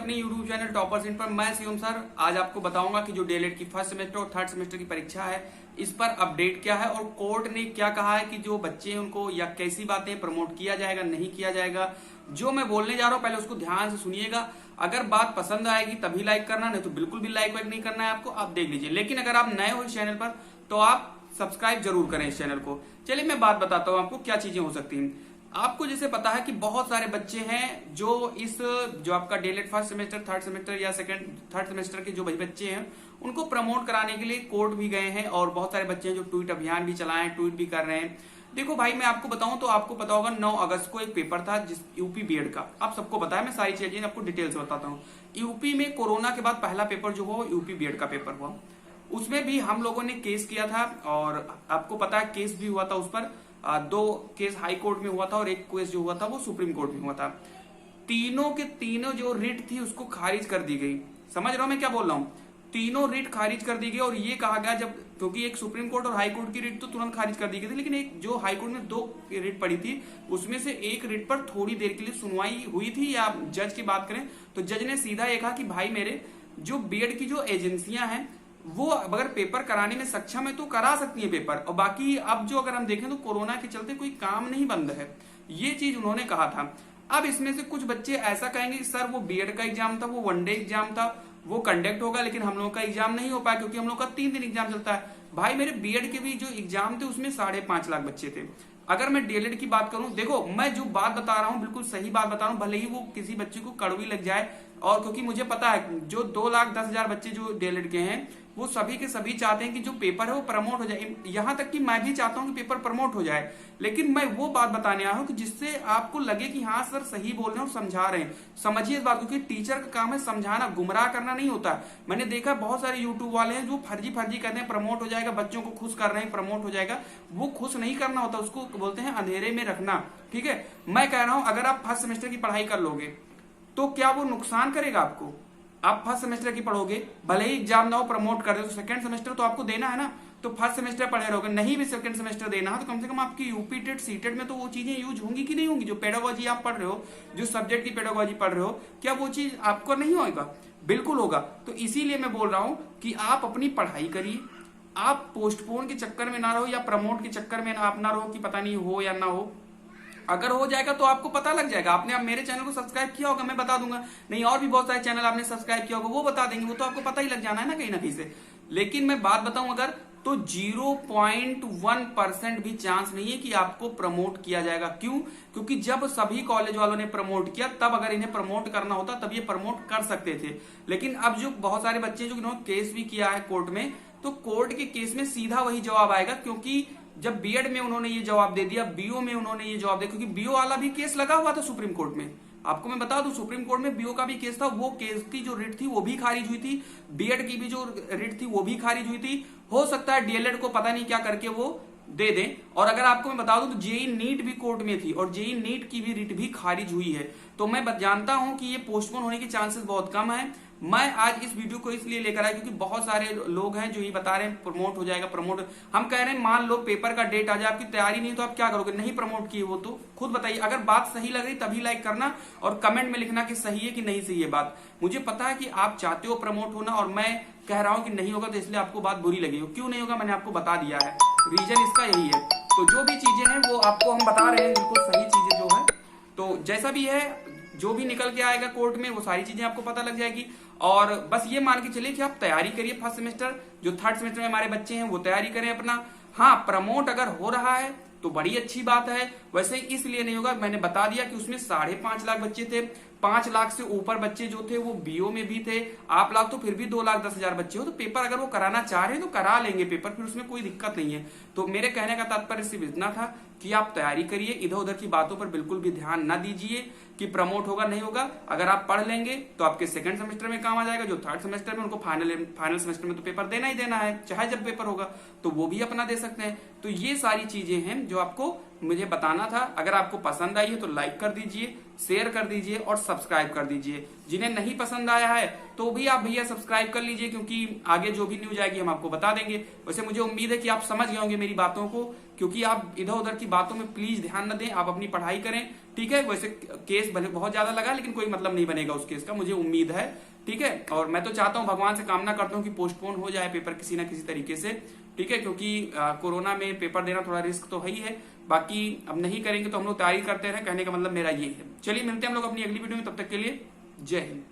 अपने YouTube channel toppers इन पर। मैं शिवम सर आज आपको बताऊंगा कि जो डीएलएड की फर्स्ट सेमेस्टर और थर्ड सेमेस्टर की परीक्षा है इस पर अपडेट क्या है और कोर्ट ने क्या कहा है कि जो बच्चे हैं उनको या कैसी बातें प्रमोट किया जाएगा नहीं किया जाएगा। जो मैं बोलने जा रहा हूं पहले उसको ध्यान से सुनिएगा। अगर बात पसंद आएगी तभी लाइक करना, नहीं तो बिल्कुल भी लाइक वाइक नहीं करना है आपको, आप देख लीजिए। लेकिन अगर आप नए हो इस चैनल पर तो आप सब्सक्राइब जरूर करें इस चैनल को। चलिए मैं बात बताता हूं आपको क्या चीजें हो सकती हैं। आपको जैसे पता है कि बहुत सारे बच्चे हैं जो आपका DElEd first semester third semester या थर्ड सेमेस्टर के जो बच्चे हैं उनको प्रमोट कराने के लिए कोर्ट भी गए हैं और बहुत सारे बच्चे हैं जो ट्वीट अभियान भी चलाए, ट्वीट भी कर रहे हैं। देखो भाई मैं आपको बताऊं तो आपको पता होगा 9 अगस्त को एक पेपर था जिस यूपी बीएड का, आप सबको पता है, मैं सारी चीजें आपको डिटेल से बताता हूँ। यूपी में कोरोना के बाद पहला पेपर जो हुआ यूपी बीएड का पेपर हुआ, उसमें भी हम लोगों ने केस किया था और आपको पता है केस भी हुआ था उस पर। 2 केस हाई कोर्ट में हुआ था और एक केस जो हुआ था वो सुप्रीम कोर्ट में हुआ था। तीनों के तीनों जो रिट थी उसको खारिज कर दी गई। समझ रहा हूं मैं क्या बोल रहा हूं? तीनों रिट खारिज कर दी गई और ये कहा गया जब, क्योंकि एक सुप्रीम कोर्ट और हाई कोर्ट की रिट तो तुरंत खारिज कर दी गई थी, लेकिन एक जो हाई कोर्ट में 2 रिट पड़ी थी उसमें से एक रिट पर थोड़ी देर के लिए सुनवाई हुई थी। या जज की बात करें तो जज ने सीधा ये कहा कि भाई मेरे जो बीएड की जो एजेंसियां हैं वो अगर पेपर कराने में सक्षम है तो करा सकती है पेपर, और बाकी अब जो अगर हम देखें तो कोरोना के चलते कोई काम नहीं बंद है, ये चीज उन्होंने कहा था। अब इसमें से कुछ बच्चे ऐसा कहेंगे कि सर वो बीएड का एग्जाम था, वो वनडे एग्जाम था, वो कंडक्ट होगा लेकिन हम लोग का एग्जाम नहीं हो पाया क्योंकि हम लोग का 3 दिन एग्जाम चलता है। भाई मेरे बीएड के भी जो एग्जाम थे उसमें 5.5 लाख बच्चे थे। अगर मैं डीएलएड की बात करूं, देखो मैं जो बात बता रहा हूं बिल्कुल सही बात बता रहा हूं, भले ही वो किसी बच्चे को कड़वी लग जाए, और क्योंकि मुझे पता है जो 2,10,000 बच्चे जो डीएलएड के हैं वो सभी के सभी चाहते हैं कि जो पेपर है वो प्रमोट हो जाए। यहां तक कि मैं भी चाहता हूं कि पेपर प्रमोट हो जाए, लेकिन मैं वो बात बताने आया हूं कि जिससे आपको लगे कि हाँ सर सही बोल रहे हैं और समझा रहे हैं। समझिए इस बात को कि टीचर का काम है समझाना, गुमराह करना नहीं होता। मैंने देखा बहुत सारे यूट्यूब वाले हैं जो फर्जी कहते हैं प्रमोट हो जाएगा, बच्चों को खुश कर रहे हैं प्रमोट हो जाएगा। वो खुश नहीं करना होता, उसको बोलते हैं अंधेरे में रखना। ठीक है, मैं कह रहा हूं अगर आप फर्स्ट सेमेस्टर की पढ़ाई कर लोगे तो क्या वो नुकसान करेगा आपको? आप फर्स्ट सेमेस्टर की पढ़ोगे, भले ही एग्जाम ना हो प्रमोट कर दे तो सेकंड सेमेस्टर तो आपको देना है ना, तो फर्स्ट सेमेस्टर पढ़े रहोगे, नहीं भी सेकंड सेमेस्टर देना है तो कम से कम आपकी यूपी टेट सीटेट में तो वो चीजें यूज होंगी कि नहीं होंगी। जो पेडागोजी आप पढ़ रहे हो, जो सब्जेक्ट की पेडागोजी पढ़ रहे हो, क्या वो चीज आपको नहीं होगा? बिल्कुल होगा। तो इसीलिए मैं बोल रहा हूं कि आप अपनी पढ़ाई करिए, आप पोस्टपोन के चक्कर में ना रहो या प्रमोट के चक्कर में आप ना रहो कि पता नहीं हो या ना हो। अगर हो जाएगा तो आपको पता लग जाएगा। आपने अब मेरे चैनल को सब्सक्राइब किया होगा, मैं बता दूंगा, नहीं और भी बहुत सारे चैनल आपने सब्सक्राइब किया होगा वो बता देंगे, वो तो आपको पता ही लग जाना है ना कहीं से। लेकिन मैं बात बताऊं अगर तो 0.1% भी चांस नहीं है कि आपको प्रमोट किया जाएगा। क्यों? क्योंकि जब सभी कॉलेज वालों ने प्रमोट किया तब अगर इन्हें प्रमोट करना होता तब ये प्रमोट कर सकते थे। लेकिन अब जो बहुत सारे बच्चे जो इन्होंने केस भी किया है कोर्ट में, तो कोर्ट के केस में सीधा वही जवाब आएगा, क्योंकि जब बीएड में उन्होंने ये जवाब दे दिया, बीओ में उन्होंने ये जवाब दिया, क्योंकि बीओ वाला भी केस लगा हुआ था सुप्रीम कोर्ट में। आपको मैं बता दूं सुप्रीम कोर्ट में बीओ का भी केस था, वो केस की जो रिट थी वो भी खारिज हुई थी, बीएड की भी जो रिट थी वो भी खारिज हुई थी। हो सकता है डीएलएड को पता नहीं क्या करके वो दे दें। और अगर आपको मैं बता दूं तो जेई नीट भी कोर्ट में थी और जेई नीट की भी रिट भी खारिज हुई है। तो मैं जानता हूं कि ये पोस्टपोन होने के चांसेस बहुत कम है। मैं आज इस वीडियो को इसलिए लेकर आया क्योंकि बहुत सारे लोग हैं जो ये बता रहे हैं प्रमोट हो जाएगा प्रमोट। हम कह रहे हैं मान लो पेपर का डेट आ जाए, आपकी तैयारी नहीं तो आप क्या करोगे? नहीं प्रमोट किए वो तो खुद बताइए। अगर बात सही लग रही तभी लाइक करना और कमेंट में लिखना कि सही है कि नहीं सही है बात। मुझे पता है कि आप चाहते हो प्रमोट होना और मैं कह रहा हूं कि नहीं होगा तो इसलिए आपको बात बुरी लगी हो। क्यों नहीं होगा मैंने आपको बता दिया है, रीजन इसका यही है। तो जो भी चीजें हैं वो आपको हम बता रहे हैं, बिल्कुल सही चीजें जो है। तो जैसा भी है, जो भी निकल के आएगा कोर्ट में वो सारी चीजें आपको पता लग जाएगी। और बस ये मान के चलिए कि आप तैयारी करिए फर्स्ट सेमेस्टर, जो थर्ड सेमेस्टर में हमारे बच्चे हैं वो तैयारी करें अपना। हाँ प्रमोट अगर हो रहा है तो बड़ी अच्छी बात है, वैसे इसलिए नहीं होगा, मैंने बता दिया कि उसमें 5.5 लाख बच्चे थे, 5 लाख से ऊपर बच्चे जो थे वो बीओ में भी थे, आप लाख तो फिर भी 2,10,000 बच्चे हो। तो पेपर अगर वो कराना चाह रहे हैं तो करा लेंगे पेपर, फिर उसमें कोई दिक्कत नहीं है। तो मेरे कहने का तात्पर्य सिर्फ इतना था कि आप तैयारी करिए, इधर उधर की बातों पर बिल्कुल भी ध्यान ना दीजिए कि प्रमोट होगा नहीं होगा। अगर आप पढ़ लेंगे तो आपके सेकंड सेमेस्टर में काम आ जाएगा, जो थर्ड सेमेस्टर में उनको फाइनल सेमेस्टर में तो पेपर देना ही देना है, चाहे जब पेपर होगा तो वो भी अपना दे सकते हैं। तो ये सारी चीजें हैं जो आपको मुझे बताना था। अगर आपको पसंद आई है तो लाइक कर दीजिए, शेयर कर दीजिए और सब्सक्राइब कर दीजिए। जिन्हें नहीं पसंद आया है तो भी आप भैया सब्सक्राइब कर लीजिए, क्योंकि आगे जो भी न्यूज आएगी हम आपको बता देंगे। वैसे मुझे उम्मीद है कि आप समझ गए होंगे मेरी बातों को, क्योंकि आप इधर उधर की बातों में प्लीज ध्यान न दें, आप अपनी पढ़ाई करें, ठीक है। वैसे केस भले बहुत ज्यादा लगा, लेकिन कोई मतलब नहीं बनेगा उस केस का, मुझे उम्मीद है, ठीक है। और मैं तो चाहता हूं, भगवान से कामना करता हूं कि पोस्टपोन हो जाए पेपर किसी ना किसी तरीके से, ठीक है, क्योंकि कोरोना में पेपर देना थोड़ा रिस्क तो है ही है। बाकी अब नहीं करेंगे तो हम लोग तैयारी करते रहे, कहने का मतलब मेरा ये है। चलिए मिलते हैं हम लोग अपनी अगली वीडियो में, तब तक के लिए जय हिंद।